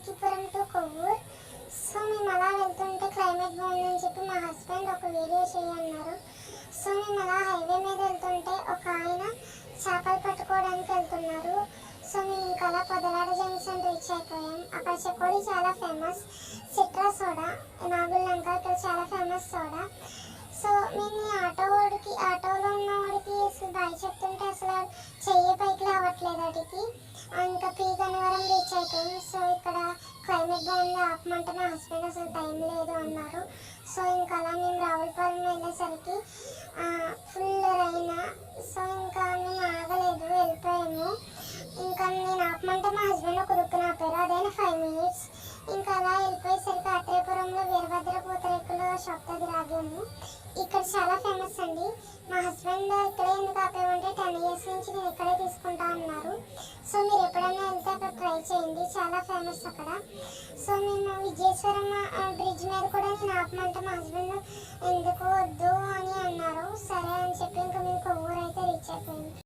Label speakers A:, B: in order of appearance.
A: వికిపురం to Kovvur. So మేము అలా వెళ్తుంటే క్లైమేట్ బాగుందని చెప్పి మా హస్బెండ్ ఒక వీడియో చేయన్నారు. సో మేము అలా హైవే మీద వెళ్తుంటే ఒక ఆయన చేపలు పట్టుకోవడానికి వెళ్తున్నారు. సో మేము ఇంకా అలా పొదలాడ జంక్షన్ రీచ్ అయిపోయాం. అక్కడ చెకోడి చాలా ఫేమస్, సిట్రా సోడా నాగుల్లంక ఇక్కడ చాలా ఫేమస్ సోడా. సో మేము ఈ ఆటోలో ఉన్న వాడికి అసలు బాయ్ చెప్తుంటే అసలు చెయ్యి పైకి రావట్లేదు వాడికి. ఇంకా పీ గన్నవరం రీచ్ అయిపోయాం. సో ఇక్కడ క్లైమేట్ బాగుంది ఆపమంటే మా హస్బెండ్ అసలు టైం లేదు అన్నారు. సో ఇంకా అలా మేము రావులపాలెం వెళ్ళేసరికి ఫుల్ రైన్. సో ఇంకా మేము ఆగలేదు, వెళ్ళిపోయాము. ఇంకా నేను ఆపమంటే మా హస్బెండ్ ఒక రుక్కున ఆపారు, అదైనా 5 minutes. ఇంకా అలా వెళ్ళిపోయేసరికి అత్రేపురంలో వీరభద్ర పూతరేకుల షాప్ దగ్గర ఆగాము. ఇక్కడ చాలా ఫేమస్ అండి. మా హస్బెండ్ ఇక్కడే ఎందుకు ఆపేమంటే 10 years నుంచి నేను ఇక్కడే తీసుకుంటా అన్నారు. సో మీరు ఎప్పుడైనా వెళ్తే అక్కడ ట్రై చేయండి, చాలా ఫేమస్ అక్కడ. సో మేము విజయేశ్వరం బ్రిడ్జ్ మీద కూడా నేను ఆపమంటే మా హస్బెండ్ ఎందుకు వద్దు అని